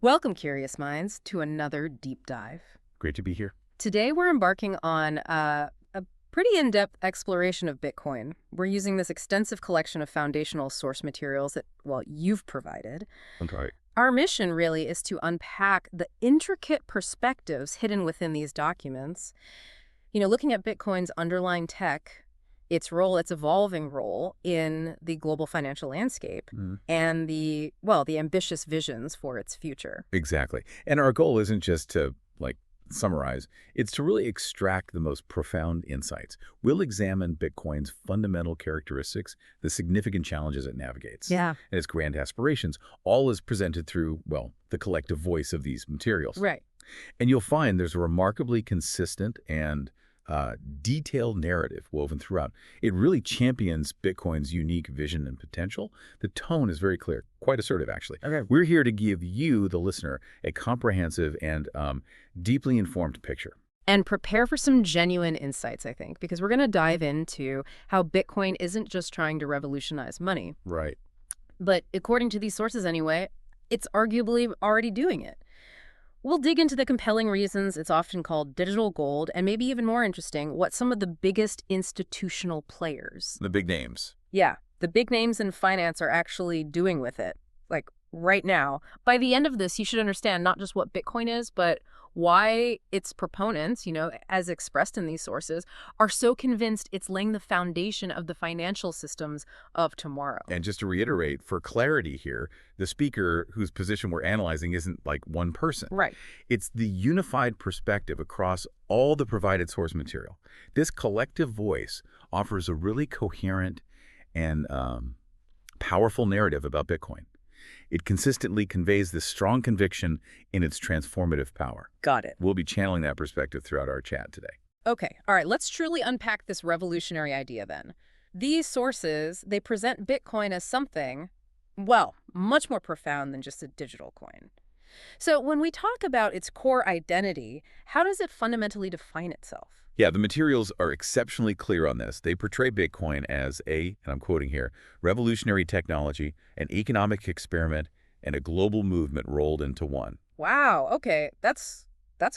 Welcome, curious minds, to another deep dive. Great to be here. Today, we're embarking on a pretty in-depth exploration of Bitcoin. We're using this extensive collection of foundational source materials that, well, you've provided. I'm sorry. Our mission really is to unpack the intricate perspectives hidden within these documents. Looking at Bitcoin's underlying tech, its role, its evolving role in the global financial landscape, and the ambitious visions for its future. Exactly. And our goal isn't just to, summarize. It's to really extract the most profound insights. We'll examine Bitcoin's fundamental characteristics, the significant challenges it navigates, Yeah. and its grand aspirations, all is presented through, well, the collective voice of these materials. Right. And you'll find there's a remarkably consistent and detailed narrative woven throughout. It really champions Bitcoin's unique vision and potential. The tone is very clear, quite assertive, actually. Okay. We're here to give you, the listener, a comprehensive and deeply informed picture. And prepare for some genuine insights, I think, because we're going to dive into how Bitcoin isn't just trying to revolutionize money, Right. but according to these sources anyway, it's arguably already doing it. We'll dig into the compelling reasons it's often called digital gold, and maybe even more interesting, what some of the biggest institutional players, The big names. the big names in finance are actually doing with it, like right now. By the end of this, you should understand not just what Bitcoin is, but why its proponents, as expressed in these sources, are so convinced it's laying the foundation of the financial systems of tomorrow. And just to reiterate, for clarity here, the speaker whose position we're analyzing isn't like one person. Right. It's the unified perspective across all the provided source material. This collective voice offers a really coherent and powerful narrative about Bitcoin. It consistently conveys this strong conviction in its transformative power. Got it. We'll be channeling that perspective throughout our chat today. Okay, all right, let's truly unpack this revolutionary idea then. These sources, they present Bitcoin as something, well, much more profound than just a digital coin. So when we talk about its core identity, how does it fundamentally define itself? Yeah, the materials are exceptionally clear on this. They portray Bitcoin as and I'm quoting here, revolutionary technology, an economic experiment, and a global movement rolled into one. Wow, okay, that's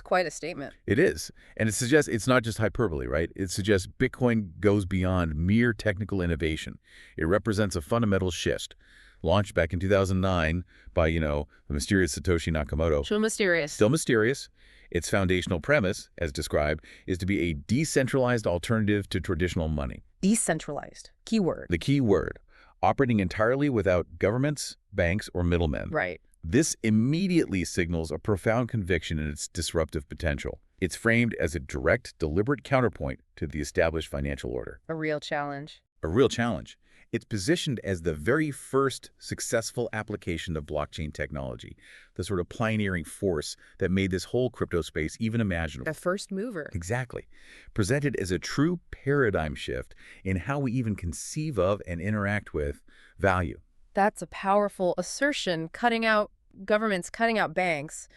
quite a statement. It is. And it suggests it's not just hyperbole, right? It suggests Bitcoin goes beyond mere technical innovation. It represents a fundamental shift, launched back in 2009 by, the mysterious Satoshi Nakamoto. So mysterious. Still mysterious. Its foundational premise, as described, is to be a decentralized alternative to traditional money. Decentralized. Keyword. The key word, operating entirely without governments, banks, or middlemen. Right. This immediately signals a profound conviction in its disruptive potential. It's framed as a direct, deliberate counterpoint to the established financial order. A real challenge. A real challenge. It's positioned as the very first successful application of blockchain technology, the sort of pioneering force that made this whole crypto space even imaginable. A first mover. Exactly. Presented as a true paradigm shift in how we even conceive of and interact with value. That's a powerful assertion, cutting out governments, cutting out banks.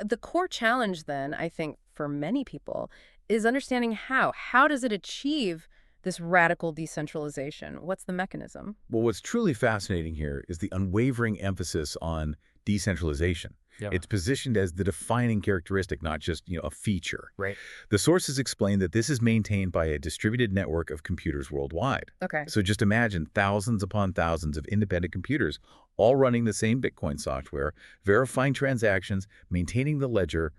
The core challenge then, I think, for many people, is understanding how. How does it achieve this radical decentralization? What's the mechanism? Well, what's truly fascinating here is the unwavering emphasis on decentralization. Yeah. It's positioned as the defining characteristic, not just, a feature. Right. The sources explain that this is maintained by a distributed network of computers worldwide. Okay. So just imagine thousands upon thousands of independent computers all running the same Bitcoin software, verifying transactions, maintaining the ledger,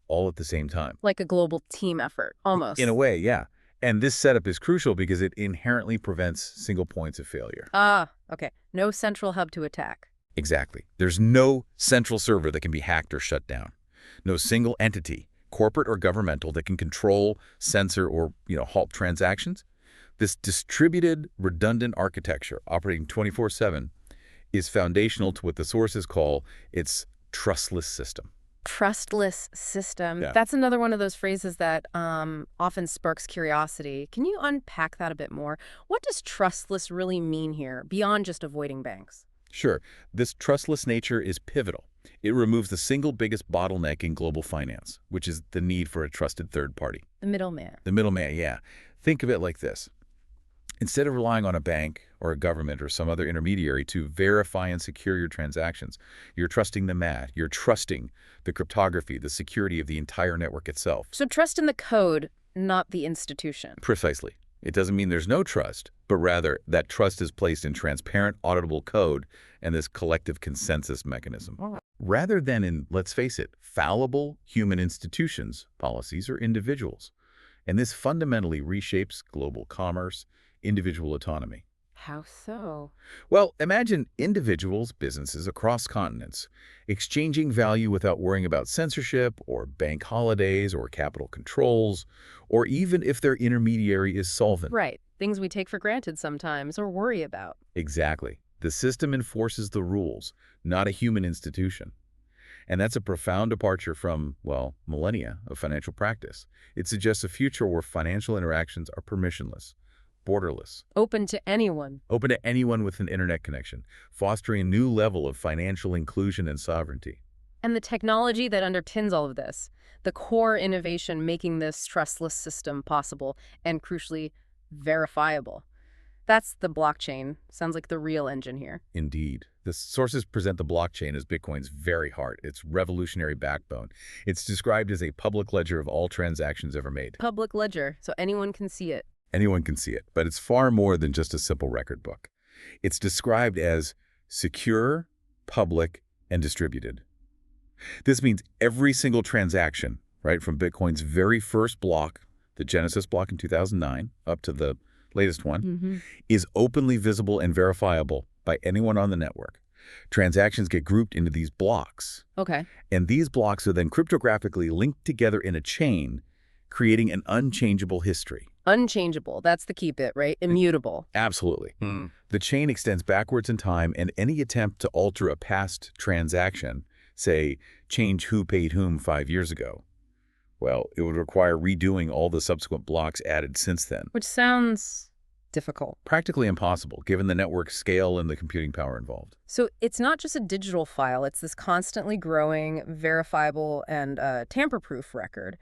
all at the same time. Like a global team effort, almost. In a way, yeah. And this setup is crucial because it inherently prevents single points of failure. Ah, okay. No central hub to attack. Exactly. There's no central server that can be hacked or shut down. No single entity, corporate or governmental, that can control, censor, or halt transactions. This distributed, redundant architecture operating 24/7 is foundational to what the sources call its trustless system. Trustless system. Yeah. That's another one of those phrases that often sparks curiosity. Can you unpack that a bit more? What does trustless really mean here, beyond just avoiding banks? Sure, this trustless nature is pivotal. It removes the single biggest bottleneck in global finance, which is the need for a trusted third party. The middleman. The middleman, yeah. Think of it like this. Instead of relying on a bank or a government or some other intermediary to verify and secure your transactions. You're trusting the math. You're trusting the cryptography, the security of the entire network itself. So trust in the code, not the institution. Precisely. It doesn't mean there's no trust, but rather that trust is placed in transparent, auditable code and this collective consensus mechanism. Rather than in, let's face it, fallible human institutions, policies, or individuals. And this fundamentally reshapes global commerce, individual autonomy. How so? Well, imagine individuals, businesses across continents, exchanging value without worrying about censorship or bank holidays or capital controls, or even if their intermediary is solvent. Right. Things we take for granted sometimes or worry about. Exactly. The system enforces the rules, not a human institution. And that's a profound departure from, well, millennia of financial practice. It suggests a future where financial interactions are permissionless, borderless. Open to anyone. Open to anyone with an internet connection, fostering a new level of financial inclusion and sovereignty. And the technology that underpins all of this, the core innovation making this trustless system possible and, crucially, verifiable. That's the blockchain. Sounds like the real engine here. Indeed. The sources present the blockchain as Bitcoin's very heart, its revolutionary backbone. It's described as a public ledger of all transactions ever made. Public ledger, so anyone can see it. Anyone can see it, but it's far more than just a simple record book. It's described as secure, public, and distributed. This means every single transaction, right, from Bitcoin's very first block, the Genesis block in 2009, up to the latest one, is openly visible and verifiable by anyone on the network. Transactions get grouped into these blocks. Okay. And these blocks are then cryptographically linked together in a chain, creating an unchangeable history. Unchangeable. That's the key bit, right? Immutable. Absolutely. The chain extends backwards in time, and any attempt to alter a past transaction, say, change who paid whom 5 years ago, well, it would require redoing all the subsequent blocks added since then. Which sounds difficult. Practically impossible, given the network's scale and the computing power involved. So it's not just a digital file. It's this constantly growing, verifiable, and tamper-proof record.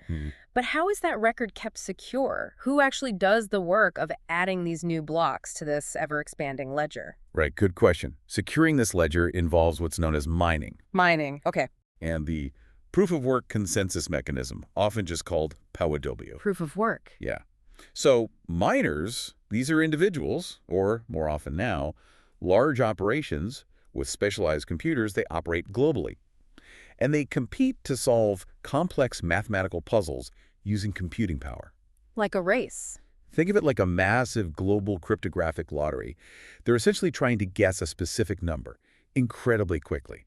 But how is that record kept secure? Who actually does the work of adding these new blocks to this ever-expanding ledger? Right, good question. Securing this ledger involves what's known as mining. Mining, okay. And the proof-of-work consensus mechanism, often just called POW. Proof of work. Yeah. So miners, these are individuals, or more often now, large operations with specialized computers. They operate globally. And they compete to solve complex mathematical puzzles using computing power. Like a race. Think of it like a massive global cryptographic lottery. They're essentially trying to guess a specific number incredibly quickly.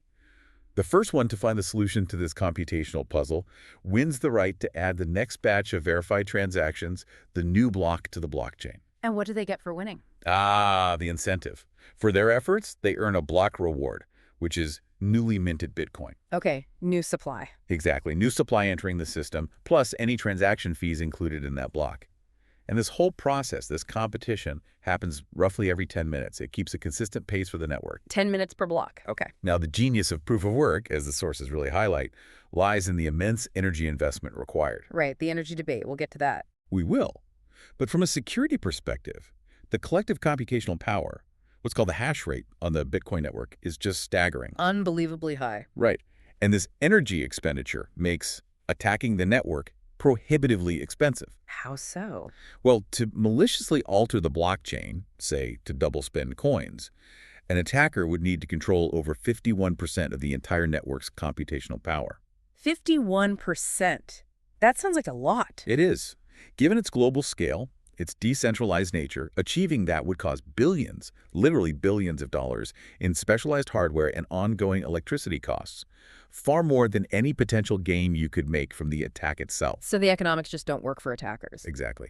The first one to find the solution to this computational puzzle wins the right to add the next batch of verified transactions, the new block, to the blockchain. And what do they get for winning? The incentive. For their efforts, they earn a block reward, which is newly minted Bitcoin. Okay, new supply. Exactly. New supply entering the system, plus any transaction fees included in that block. And this whole process, this competition, happens roughly every 10 minutes. It keeps a consistent pace for the network. 10 minutes per block. Okay. Now, the genius of proof of work, as the sources really highlight, lies in the immense energy investment required. Right, the energy debate. We'll get to that. We will. But from a security perspective, the collective computational power, what's called the hash rate on the Bitcoin network, is just staggering. Unbelievably high. Right. And this energy expenditure makes attacking the network prohibitively expensive. How so? Well, to maliciously alter the blockchain, say to double spend coins, an attacker would need to control over 51% of the entire network's computational power. 51%. That sounds like a lot. It is. Given its global scale, its decentralized nature, achieving that would cost billions, literally billions of dollars, in specialized hardware and ongoing electricity costs. Far more than any potential gain you could make from the attack itself. So the economics just don't work for attackers. Exactly.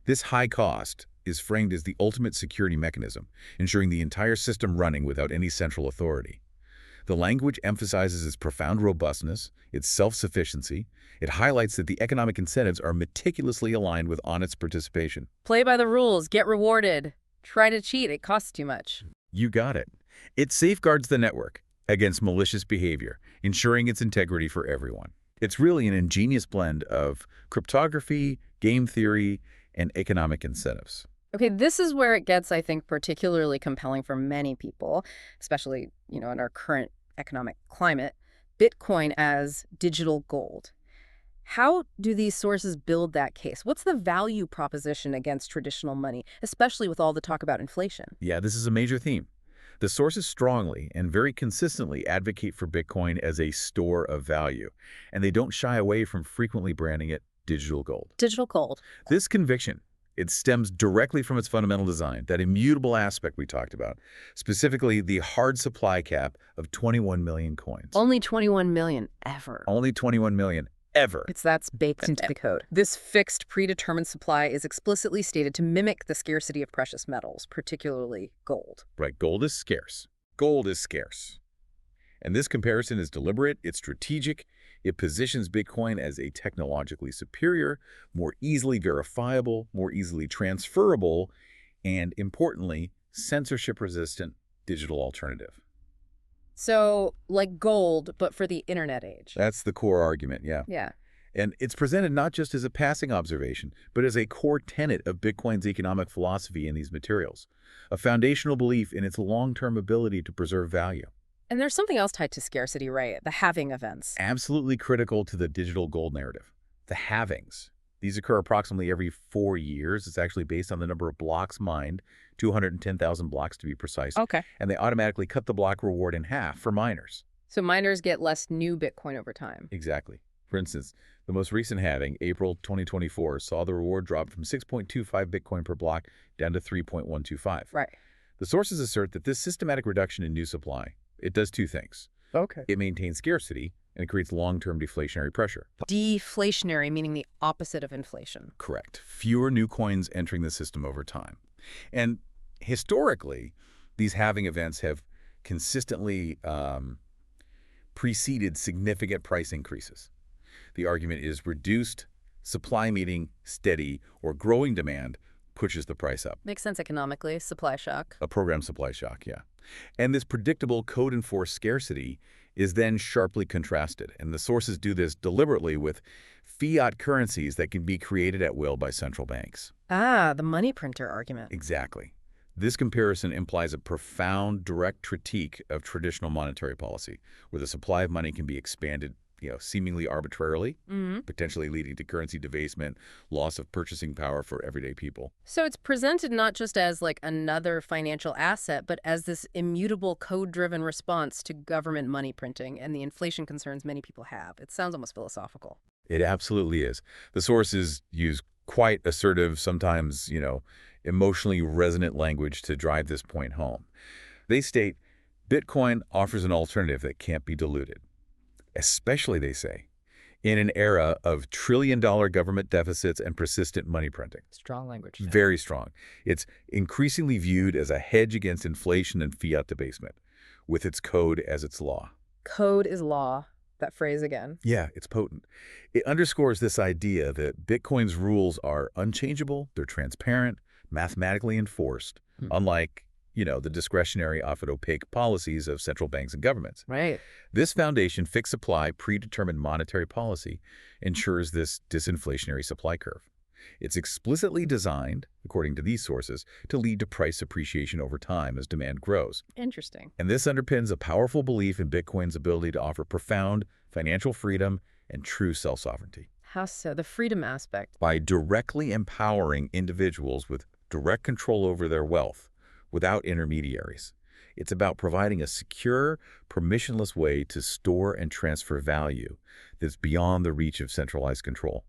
This high cost is framed as the ultimate security mechanism, ensuring the entire system running without any central authority. The language emphasizes its profound robustness, its self-sufficiency. It highlights that the economic incentives are meticulously aligned with honest participation. Play by the rules, get rewarded. Try to cheat, it costs too much. You got it. It safeguards the network against malicious behavior, ensuring its integrity for everyone. It's really an ingenious blend of cryptography, game theory, and economic incentives. Okay, this is where it gets, I think, particularly compelling for many people, especially, in our current economic climate. Bitcoin as digital gold. How do these sources build that case? What's the value proposition against traditional money, especially with all the talk about inflation? Yeah, this is a major theme. The sources strongly and very consistently advocate for Bitcoin as a store of value, and they don't shy away from frequently branding it digital gold. Digital gold. This conviction, it stems directly from its fundamental design, that immutable aspect we talked about, specifically the hard supply cap of 21 million coins. Only 21 million ever. Only 21 million ever. That's baked into the code. This fixed, predetermined supply is explicitly stated to mimic the scarcity of precious metals, particularly gold. Right, gold is scarce. Gold is scarce. And this comparison is deliberate, it's strategic, it positions Bitcoin as a technologically superior, more easily verifiable, more easily transferable, and importantly, censorship-resistant digital alternative. So, like gold, but for the internet age. That's the core argument, yeah. Yeah. And it's presented not just as a passing observation, but as a core tenet of Bitcoin's economic philosophy in these materials, a foundational belief in its long-term ability to preserve value. And there's something else tied to scarcity, right? The halving events. Absolutely critical to the digital gold narrative. The halvings. These occur approximately every 4 years. It's actually based on the number of blocks mined, 210,000 blocks to be precise. Okay. And they automatically cut the block reward in half for miners. So miners get less new Bitcoin over time. Exactly. For instance, the most recent halving, April 2024, saw the reward drop from 6.25 Bitcoin per block down to 3.125. Right. The sources assert that this systematic reduction in new supply, it does two things. Okay. It maintains scarcity, and it creates long-term deflationary pressure. Deflationary, meaning the opposite of inflation. Correct. Fewer new coins entering the system over time. And historically, these halving events have consistently preceded significant price increases. The argument is reduced supply meeting steady or growing demand pushes the price up. Makes sense economically. Supply shock. A programmed supply shock, yeah. And this predictable code-enforced scarcity is then sharply contrasted. And the sources do this deliberately with fiat currencies that can be created at will by central banks. Ah, the money printer argument. Exactly. This comparison implies a profound, direct critique of traditional monetary policy, where the supply of money can be expanded seemingly arbitrarily, potentially leading to currency debasement, loss of purchasing power for everyday people. So it's presented not just as like another financial asset, but as this immutable code-driven response to government money printing and the inflation concerns many people have. It sounds almost philosophical. It absolutely is. The sources use quite assertive, sometimes, emotionally resonant language to drive this point home. They state, Bitcoin offers an alternative that can't be diluted. Especially, they say, in an era of trillion-dollar government deficits and persistent money printing. Strong language. Very strong. It's increasingly viewed as a hedge against inflation and fiat debasement, with its code as its law. Code is law. That phrase again. Yeah, it's potent. It underscores this idea that Bitcoin's rules are unchangeable, they're transparent, mathematically enforced, unlike the discretionary, often opaque policies of central banks and governments. Right. This foundation, fixed supply, predetermined monetary policy, ensures this disinflationary supply curve. It's explicitly designed, according to these sources, to lead to price appreciation over time as demand grows. Interesting. And this underpins a powerful belief in Bitcoin's ability to offer profound financial freedom and true self-sovereignty. How so? The freedom aspect. By directly empowering individuals with direct control over their wealth, without intermediaries. It's about providing a secure, permissionless way to store and transfer value that's beyond the reach of centralized control.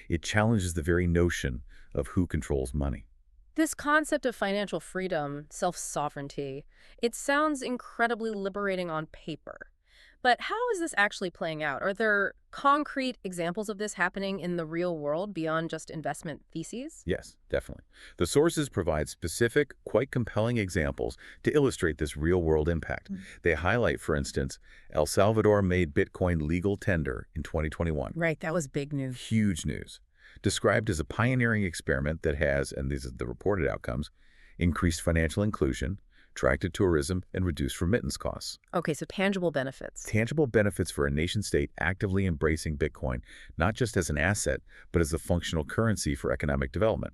It challenges the very notion of who controls money. This concept of financial freedom, self-sovereignty, it sounds incredibly liberating on paper. But how is this actually playing out? Are there concrete examples of this happening in the real world beyond just investment theses? Yes, definitely. The sources provide specific, quite compelling examples to illustrate this real-world impact. They highlight, for instance, El Salvador made Bitcoin legal tender in 2021. Right, that was big news. Huge news. Described as a pioneering experiment that has, and these are the reported outcomes, increased financial inclusion, attracted tourism, and reduced remittance costs. Okay, so tangible benefits. Tangible benefits for a nation-state actively embracing Bitcoin, not just as an asset, but as a functional currency for economic development.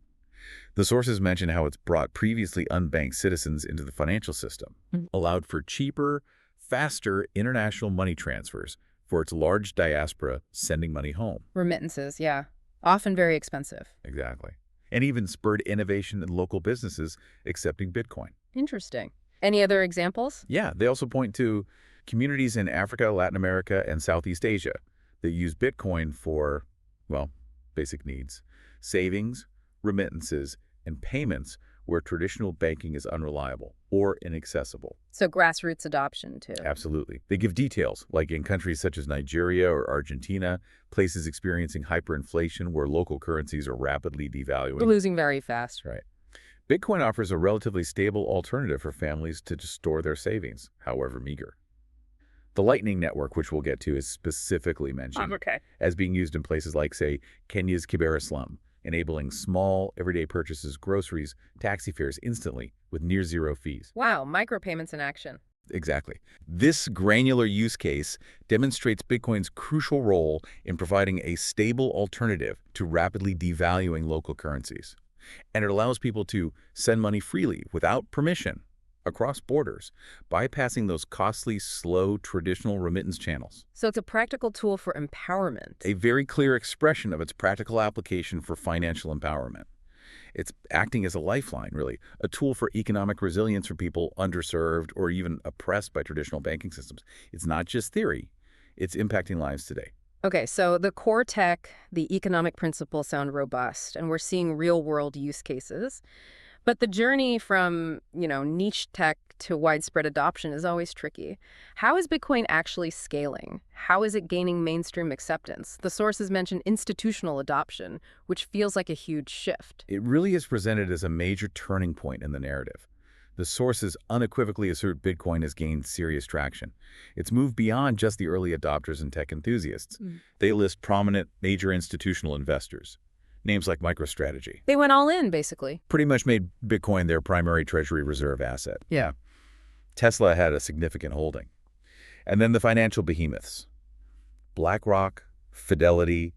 The sources mention how it's brought previously unbanked citizens into the financial system, Mm. allowed for cheaper, faster international money transfers for its large diaspora sending money home. Remittances, yeah. Often very expensive. Exactly. And even spurred innovation in local businesses accepting Bitcoin. Interesting. Any other examples? Yeah, they also point to communities in Africa, Latin America, and Southeast Asia that use Bitcoin for, well, basic needs, savings, remittances, and payments where traditional banking is unreliable or inaccessible. So grassroots adoption, too. Absolutely. They give details, like in countries such as Nigeria or Argentina, places experiencing hyperinflation where local currencies are rapidly devaluing. We're losing very fast. Right. Bitcoin offers a relatively stable alternative for families to just store their savings, however meager. The Lightning Network, which we'll get to, is specifically mentioned as being used in places like, say, Kenya's Kibera slum, enabling small, everyday purchases, groceries, taxi fares instantly with near zero fees. Wow, micropayments in action. Exactly. This granular use case demonstrates Bitcoin's crucial role in providing a stable alternative to rapidly devaluing local currencies. And it allows people to send money freely without permission across borders, bypassing those costly, slow, traditional remittance channels. So it's a practical tool for empowerment. A very clear expression of its practical application for financial empowerment. It's acting as a lifeline, really, a tool for economic resilience for people underserved or even oppressed by traditional banking systems. It's not just theory, it's impacting lives today. Okay, so the core tech, the economic principles sound robust, and we're seeing real-world use cases. But the journey from, niche tech to widespread adoption is always tricky. How is Bitcoin actually scaling? How is it gaining mainstream acceptance? The sources mention institutional adoption, which feels like a huge shift. It really is presented as a major turning point in the narrative. The sources unequivocally assert Bitcoin has gained serious traction. It's moved beyond just the early adopters and tech enthusiasts. They list prominent major institutional investors. Names like MicroStrategy. They went all in, basically. Pretty much made Bitcoin their primary treasury reserve asset. Yeah. Tesla had a significant holding. And then the financial behemoths. BlackRock, Fidelity,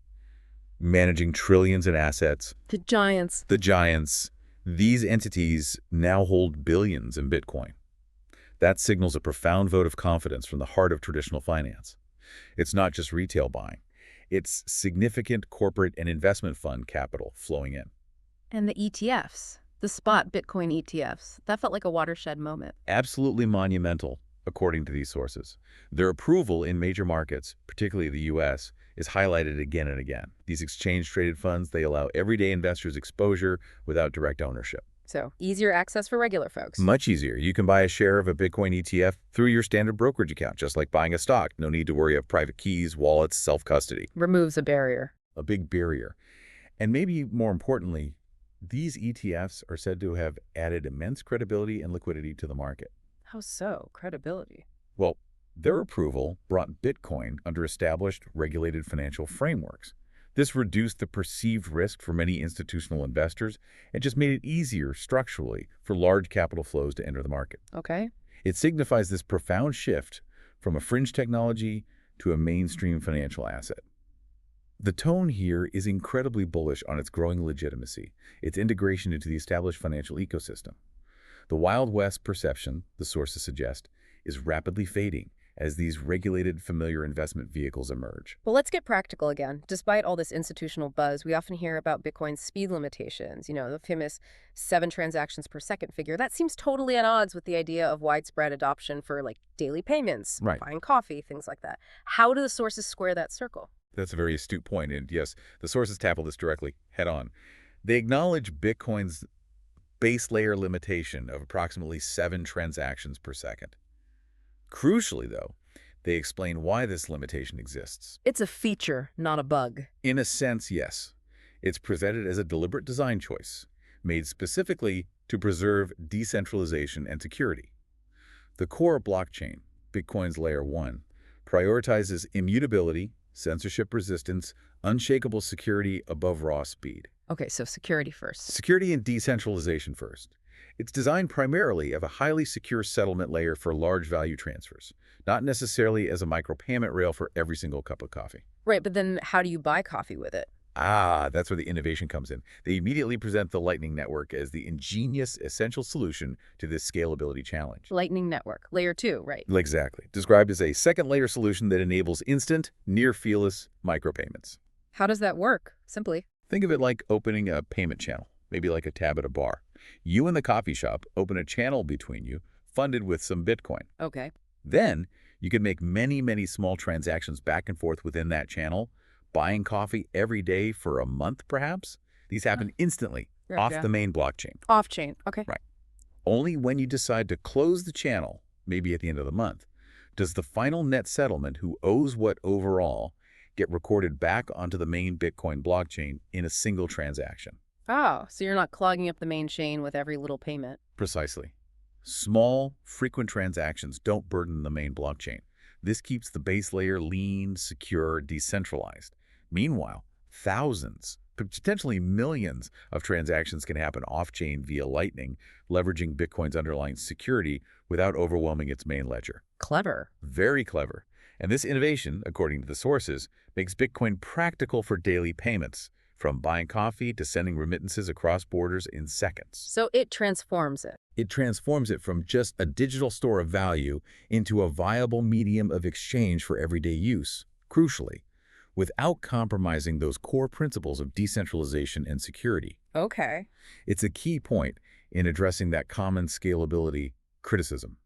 managing trillions in assets. The giants. The giants. These entities now hold billions in Bitcoin. That signals a profound vote of confidence from the heart of traditional finance. It's not just retail buying. It's significant corporate and investment fund capital flowing in. And the ETFs, the spot Bitcoin ETFs, that felt like a watershed moment. Absolutely monumental, according to these sources. Their approval in major markets, particularly the U.S., is highlighted again and again. These exchange-traded funds, they allow everyday investors exposure without direct ownership. So easier access for regular folks. Much easier. You can buy a share of a Bitcoin ETF through your standard brokerage account, just like buying a stock. No need to worry of private keys, wallets, self-custody. Removes a barrier. A big barrier. And maybe more importantly, these ETFs are said to have added immense credibility and liquidity to the market. How so? Credibility. Well, their approval brought Bitcoin under established, regulated financial frameworks. This reduced the perceived risk for many institutional investors and just made it easier structurally for large capital flows to enter the market. Okay. It signifies this profound shift from a fringe technology to a mainstream financial asset. The tone here is incredibly bullish on its growing legitimacy, its integration into the established financial ecosystem. The Wild West perception, the sources suggest, is rapidly fading as these regulated, familiar investment vehicles emerge. Well, let's get practical again. Despite all this institutional buzz, we often hear about Bitcoin's speed limitations, the famous 7 transactions per second figure. That seems totally at odds with the idea of widespread adoption for, daily payments, Right. buying coffee, things like that. How do the sources square that circle? That's a very astute point, and yes, the sources tackle this directly, head on. They acknowledge Bitcoin's base layer limitation of approximately 7 transactions per second. Crucially, though, they explain why this limitation exists. It's a feature, not a bug. In a sense, yes. It's presented as a deliberate design choice, made specifically to preserve decentralization and security. The core blockchain, Bitcoin's Layer 1, prioritizes immutability, censorship resistance, unshakable security above raw speed. Okay, so security first. Security and decentralization first. It's designed primarily as a highly secure settlement layer for large value transfers, not necessarily as a micropayment rail for every single cup of coffee. Right, but then how do you buy coffee with it? Ah, that's where the innovation comes in. They immediately present the Lightning Network as the ingenious, essential solution to this scalability challenge. Lightning Network, layer 2, right? Exactly. Described as a second-layer solution that enables instant, near-feeless micropayments. How does that work? Simply. Think of it like opening a payment channel, maybe like a tab at a bar. You and the coffee shop open a channel between you, funded with some Bitcoin. Okay. Then, you can make many, many small transactions back and forth within that channel, buying coffee every day for a month, perhaps. These happen instantly, off the main blockchain. Off-chain, okay. Right. Only when you decide to close the channel, maybe at the end of the month, does the final net settlement who owes what overall get recorded back onto the main Bitcoin blockchain in a single transaction. Oh, so you're not clogging up the main chain with every little payment. Precisely. Small, frequent transactions don't burden the main blockchain. This keeps the base layer lean, secure, decentralized. Meanwhile, thousands, potentially millions of transactions can happen off-chain via Lightning, leveraging Bitcoin's underlying security without overwhelming its main ledger. Clever. Very clever. And this innovation, according to the sources, makes Bitcoin practical for daily payments, from buying coffee to sending remittances across borders in seconds. So it transforms it. It transforms it from just a digital store of value into a viable medium of exchange for everyday use, crucially, without compromising those core principles of decentralization and security. Okay. It's a key point in addressing that common scalability criticism.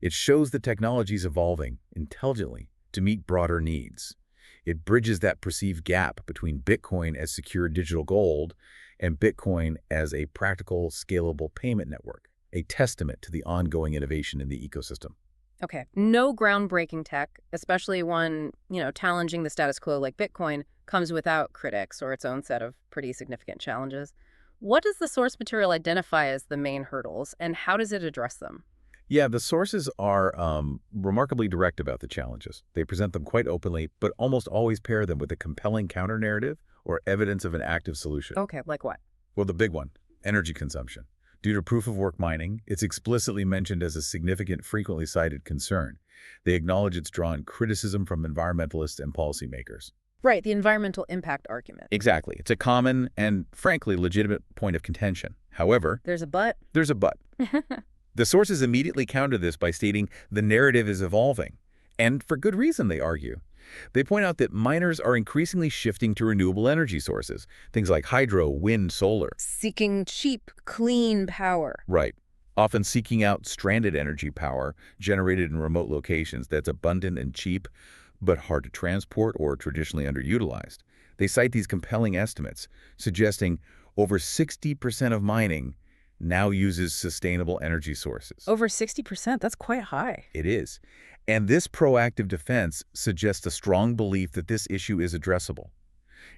It shows the technology is evolving intelligently to meet broader needs. It bridges that perceived gap between Bitcoin as secure digital gold and Bitcoin as a practical, scalable payment network, a testament to the ongoing innovation in the ecosystem. Okay. No groundbreaking tech, especially one, challenging the status quo like Bitcoin, comes without critics or its own set of pretty significant challenges. What does the source material identify as the main hurdles, and how does it address them? Yeah, the sources are remarkably direct about the challenges. They present them quite openly, but almost always pair them with a compelling counter-narrative or evidence of an active solution. Okay, like what? Well, the big one, energy consumption. Due to proof-of-work mining, it's explicitly mentioned as a significant, frequently cited concern. They acknowledge it's drawn criticism from environmentalists and policymakers. Right, the environmental impact argument. Exactly. It's a common and, frankly, legitimate point of contention. However, There's a but. there's a but. The sources immediately counter this by stating the narrative is evolving. And for good reason, they argue. They point out that miners are increasingly shifting to renewable energy sources, things like hydro, wind, solar. Seeking cheap, clean power. Right. Often seeking out stranded energy power generated in remote locations that's abundant and cheap, but hard to transport or traditionally underutilized. They cite these compelling estimates, suggesting over 60% of mining now uses sustainable energy sources. Over 60%, that's quite high. It is. And this proactive defense suggests a strong belief that this issue is addressable.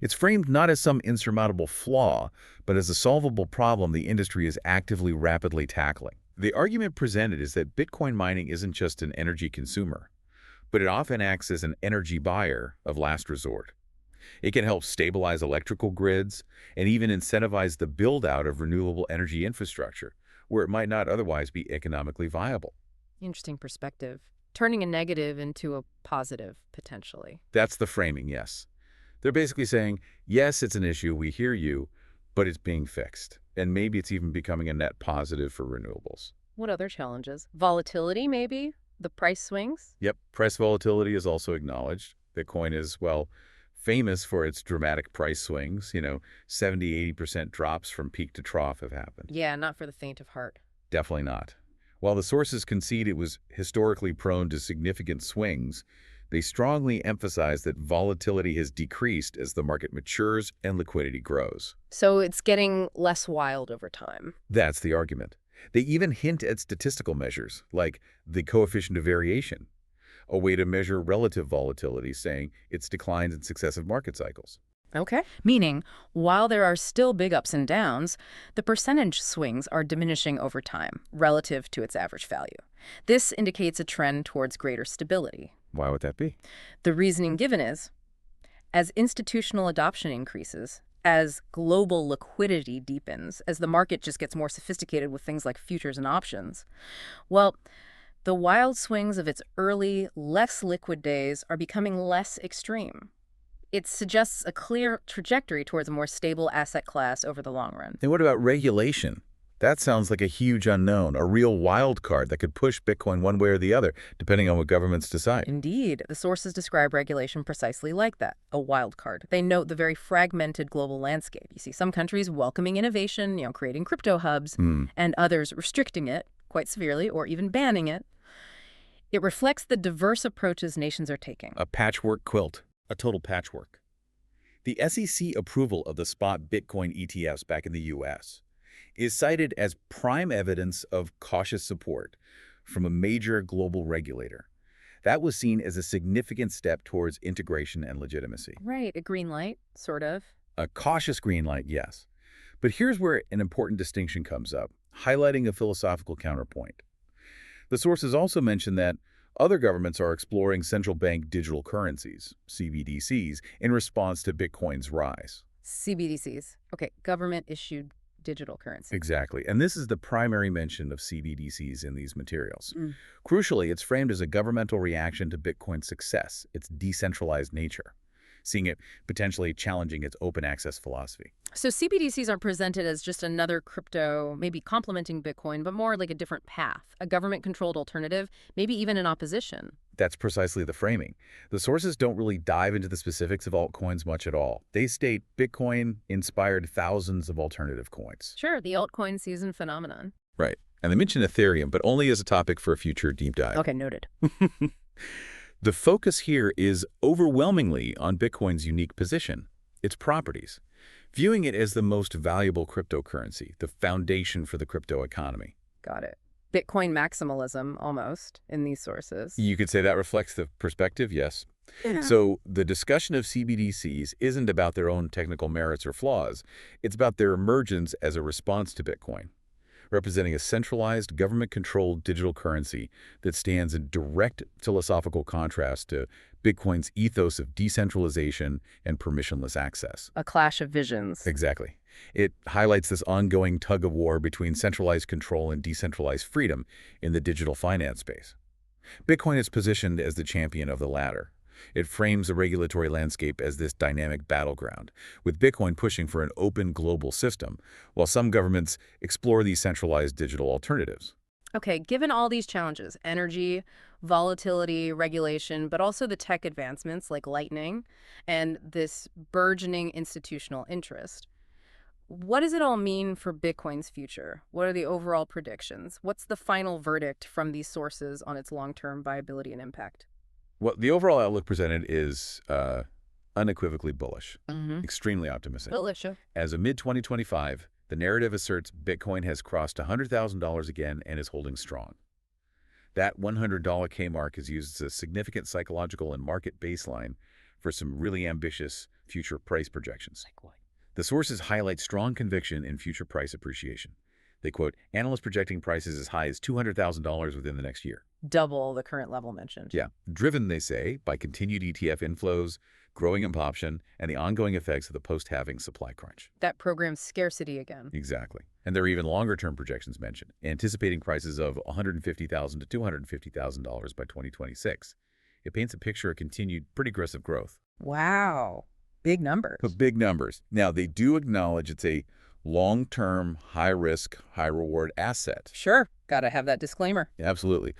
It's framed not as some insurmountable flaw, but as a solvable problem the industry is actively, rapidly tackling. The argument presented is that Bitcoin mining isn't just an energy consumer, but it often acts as an energy buyer of last resort. It can help stabilize electrical grids and even incentivize the build-out of renewable energy infrastructure, where it might not otherwise be economically viable. Interesting perspective. Turning a negative into a positive, potentially. That's the framing, yes. They're basically saying, yes, it's an issue, we hear you, but it's being fixed. And maybe it's even becoming a net positive for renewables. What other challenges? Volatility, maybe? The price swings? Yep, price volatility is also acknowledged. Bitcoin is, well, famous for its dramatic price swings. 70–80% drops from peak to trough have happened. Yeah, not for the faint of heart. Definitely not. While the sources concede it was historically prone to significant swings, they strongly emphasize that volatility has decreased as the market matures and liquidity grows. So it's getting less wild over time. That's the argument. They even hint at statistical measures, like the coefficient of variation, a way to measure relative volatility, saying it's declines in successive market cycles. Okay. Meaning, while there are still big ups and downs, the percentage swings are diminishing over time relative to its average value. This indicates a trend towards greater stability. Why would that be? The reasoning given is, as institutional adoption increases, as global liquidity deepens, as the market just gets more sophisticated with things like futures and options, well, the wild swings of its early, less liquid days are becoming less extreme. It suggests a clear trajectory towards a more stable asset class over the long run. And what about regulation? That sounds like a huge unknown, a real wild card that could push Bitcoin one way or the other, depending on what governments decide. Indeed, the sources describe regulation precisely like that, a wild card. They note the very fragmented global landscape. You see some countries welcoming innovation, creating crypto hubs, and others restricting it quite severely or even banning it. It reflects the diverse approaches nations are taking. A patchwork quilt, a total patchwork. The SEC approval of the spot Bitcoin ETFs back in the U.S. is cited as prime evidence of cautious support from a major global regulator. That was seen as a significant step towards integration and legitimacy. Right, a green light, sort of. A cautious green light, yes. But here's where an important distinction comes up, highlighting a philosophical counterpoint. The sources also mention that other governments are exploring central bank digital currencies, CBDCs, in response to Bitcoin's rise. CBDCs. Okay, government-issued digital currency. Exactly. And this is the primary mention of CBDCs in these materials. Crucially, it's framed as a governmental reaction to Bitcoin's success, its decentralized nature, seeing it potentially challenging its open access philosophy. So CBDCs are presented as just another crypto, maybe complementing Bitcoin, but more like a different path, a government-controlled alternative, maybe even in opposition. That's precisely the framing. The sources don't really dive into the specifics of altcoins much at all. They state Bitcoin inspired thousands of alternative coins. Sure, the altcoin season phenomenon. Right. And they mention Ethereum, but only as a topic for a future deep dive. Okay, noted. The focus here is overwhelmingly on Bitcoin's unique position, its properties, viewing it as the most valuable cryptocurrency, the foundation for the crypto economy. Got it. Bitcoin maximalism, almost, in these sources. You could say that reflects the perspective, yes. So the discussion of CBDCs isn't about their own technical merits or flaws. It's about their emergence as a response to Bitcoin, representing a centralized, government-controlled digital currency that stands in direct philosophical contrast to Bitcoin's ethos of decentralization and permissionless access. A clash of visions. Exactly. It highlights this ongoing tug-of-war between centralized control and decentralized freedom in the digital finance space. Bitcoin is positioned as the champion of the latter. It frames the regulatory landscape as this dynamic battleground, with Bitcoin pushing for an open global system, while some governments explore these centralized digital alternatives. Okay, given all these challenges, energy, volatility, regulation, but also the tech advancements like Lightning and this burgeoning institutional interest, what does it all mean for Bitcoin's future? What are the overall predictions? What's the final verdict from these sources on its long-term viability and impact? Well, the overall outlook presented is unequivocally bullish, extremely optimistic. Bullish. As of mid-2025, the narrative asserts Bitcoin has crossed $100,000 again and is holding strong. That $100 K mark is used as a significant psychological and market baseline for some really ambitious future price projections. The sources highlight strong conviction in future price appreciation. They quote, analysts projecting prices as high as $200,000 within the next year. Double the current level mentioned. Yeah. Driven, they say, by continued ETF inflows, growing adoption, and the ongoing effects of the post-halving supply crunch. That program's scarcity again. Exactly. And there are even longer-term projections mentioned, anticipating prices of $150,000 to $250,000 by 2026. It paints a picture of continued, pretty aggressive growth. Wow. Big numbers. But big numbers. Now, they do acknowledge it's a long-term, high-risk, high-reward asset. Sure. Gotta have that disclaimer. Absolutely.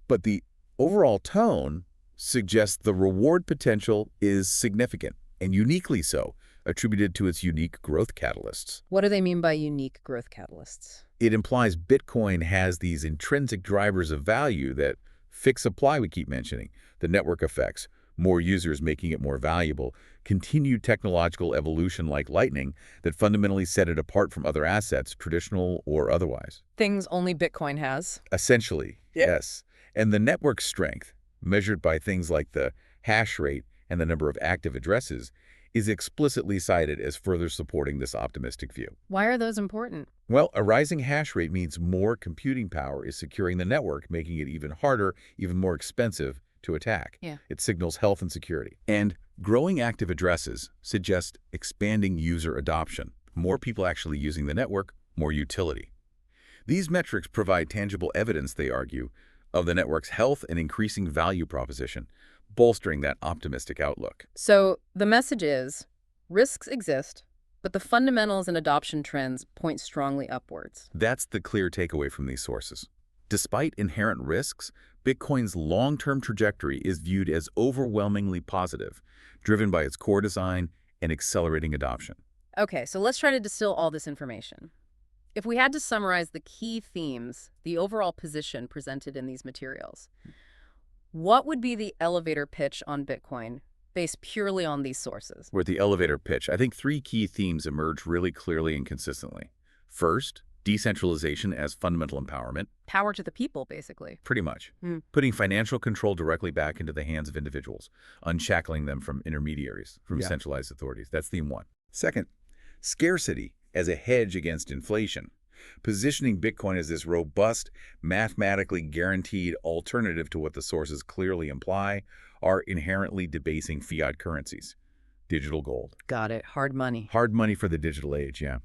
But the overall tone suggests the reward potential is significant, and uniquely so, attributed to its unique growth catalysts. What do they mean by unique growth catalysts? It implies Bitcoin has these intrinsic drivers of value that fixed supply we keep mentioning, the network effects, more users making it more valuable, continued technological evolution like Lightning that fundamentally set it apart from other assets, traditional or otherwise. Things only Bitcoin has. Essentially, yes. And the network strength, measured by things like the hash rate and the number of active addresses, is explicitly cited as further supporting this optimistic view. Why are those important? Well, a rising hash rate means more computing power is securing the network, making it even harder, even more expensive to attack. It signals health and security. And growing active addresses suggest expanding user adoption. More people actually using the network, more utility. These metrics provide tangible evidence, they argue, of the network's health and increasing value proposition, bolstering that optimistic outlook. So the message is, risks exist, but the fundamentals and adoption trends point strongly upwards. That's the clear takeaway from these sources. Despite inherent risks, Bitcoin's long-term trajectory is viewed as overwhelmingly positive, driven by its core design and accelerating adoption. Okay, so let's try to distill all this information. If we had to summarize the key themes, the overall position presented in these materials, what would be the elevator pitch on Bitcoin based purely on these sources? With the elevator pitch, I think three key themes emerge really clearly and consistently. First, decentralization as fundamental empowerment. Power to the people, basically. Pretty much. Hmm. Putting financial control directly back into the hands of individuals, unshackling them from intermediaries, from Yeah. centralized authorities. That's theme one. Second, scarcity as a hedge against inflation. Positioning Bitcoin as this robust, mathematically guaranteed alternative to what the sources clearly imply are inherently debasing fiat currencies. Digital gold. Got it. Hard money. Hard money for the digital age, yeah.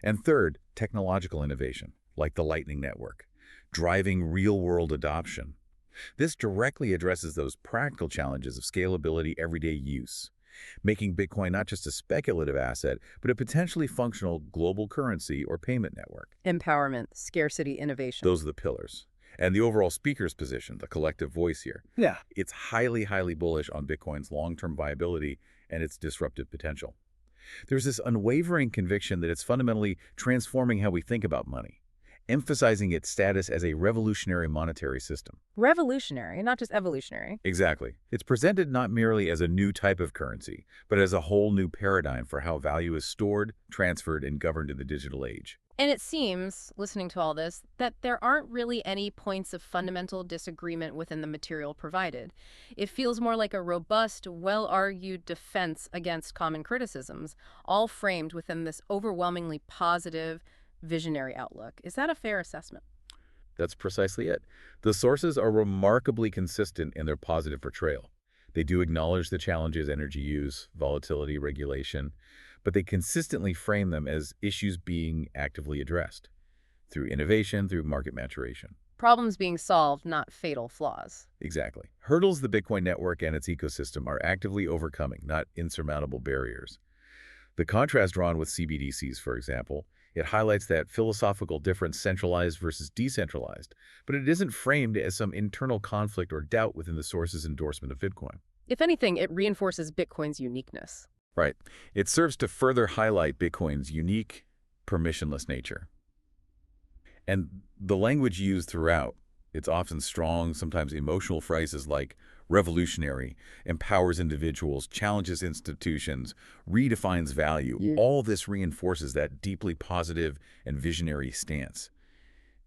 And third, technological innovation, like the Lightning Network, driving real-world adoption. This directly addresses those practical challenges of scalability, everyday use, making Bitcoin not just a speculative asset, but a potentially functional global currency or payment network. Empowerment, scarcity, innovation. Those are the pillars. And the overall speaker's position, the collective voice here, Yeah. it's highly, highly bullish on Bitcoin's long-term viability and its disruptive potential. There's this unwavering conviction that it's fundamentally transforming how we think about money, emphasizing its status as a revolutionary monetary system. Revolutionary, not just evolutionary. Exactly. It's presented not merely as a new type of currency, but as a whole new paradigm for how value is stored, transferred, and governed in the digital age. And it seems, listening to all this, that there aren't really any points of fundamental disagreement within the material provided. It feels more like a robust, well-argued defense against common criticisms, all framed within this overwhelmingly positive, visionary outlook. Is that a fair assessment? That's precisely it. The sources are remarkably consistent in their positive portrayal. They do acknowledge the challenges: energy use, volatility, regulation, but they consistently frame them as issues being actively addressed through innovation, through market maturation. Problems being solved, not fatal flaws. Exactly. Hurdles the Bitcoin network and its ecosystem are actively overcoming, not insurmountable barriers. The contrast drawn with CBDCs, for example, it highlights that philosophical difference, centralized versus decentralized, but it isn't framed as some internal conflict or doubt within the source's endorsement of Bitcoin. If anything, it reinforces Bitcoin's uniqueness. Right. It serves to further highlight Bitcoin's unique, permissionless nature. And the language used throughout, it's often strong, sometimes emotional phrases like revolutionary, empowers individuals, challenges institutions, redefines value. Yeah. All this reinforces that deeply positive and visionary stance.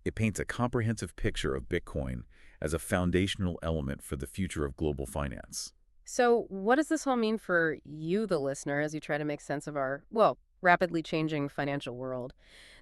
It paints a comprehensive picture of Bitcoin as a foundational element for the future of global finance. So what does this all mean for you, the listener, as you try to make sense of our, well, rapidly changing financial world?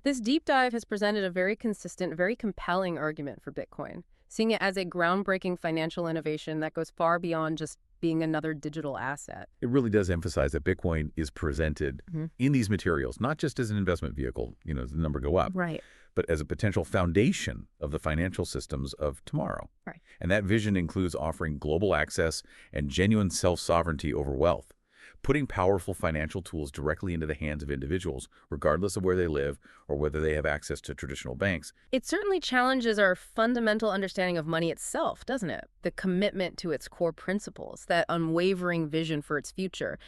This deep dive has presented a very consistent, very compelling argument for Bitcoin, seeing it as a groundbreaking financial innovation that goes far beyond just being another digital asset. It really does emphasize that Bitcoin is presented in these materials, not just as an investment vehicle, as the number go up, Right. but as a potential foundation of the financial systems of tomorrow. Right. And that vision includes offering global access and genuine self-sovereignty over wealth, putting powerful financial tools directly into the hands of individuals, regardless of where they live or whether they have access to traditional banks. It certainly challenges our fundamental understanding of money itself, doesn't it? The commitment to its core principles, that unwavering vision for its future.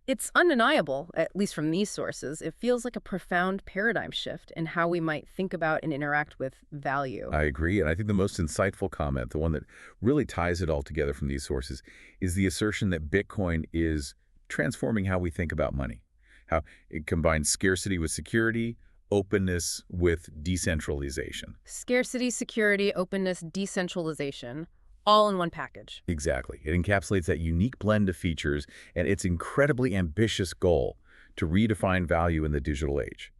It's undeniable, at least from these sources. It feels like a profound paradigm shift in how we might think about and interact with value. I agree, and I think the most insightful comment, the one that really ties it all together from these sources, is the assertion that Bitcoin is transforming how we think about money, how it combines scarcity with security, openness with decentralization. Scarcity, security, openness, decentralization, all in one package. Exactly. It encapsulates that unique blend of features and its incredibly ambitious goal to redefine value in the digital age,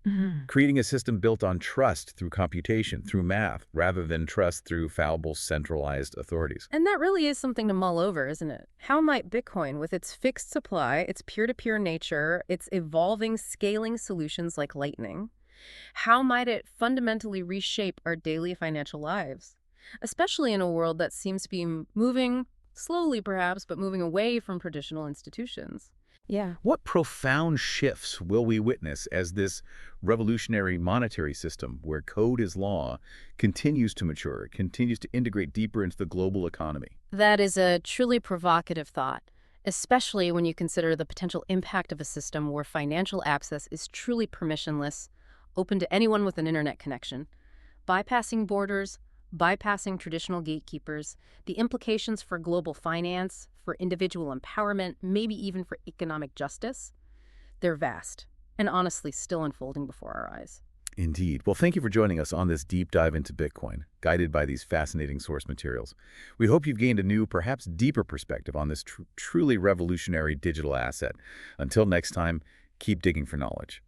creating a system built on trust through computation, through math, rather than trust through fallible centralized authorities. And that really is something to mull over, isn't it? How might Bitcoin, with its fixed supply, its peer-to-peer nature, its evolving scaling solutions like Lightning, how might it fundamentally reshape our daily financial lives? Especially in a world that seems to be moving slowly perhaps, but moving away from traditional institutions. Yeah. What profound shifts will we witness as this revolutionary monetary system, where code is law, continues to mature, continues to integrate deeper into the global economy? That is a truly provocative thought, especially when you consider the potential impact of a system where financial access is truly permissionless, open to anyone with an internet connection. Bypassing borders, bypassing traditional gatekeepers, the implications for global finance, for individual empowerment, maybe even for economic justice, they're vast and honestly still unfolding before our eyes. Indeed. Well, thank you for joining us on this deep dive into Bitcoin, guided by these fascinating source materials. We hope you've gained a new, perhaps deeper perspective on this truly revolutionary digital asset. Until next time, keep digging for knowledge.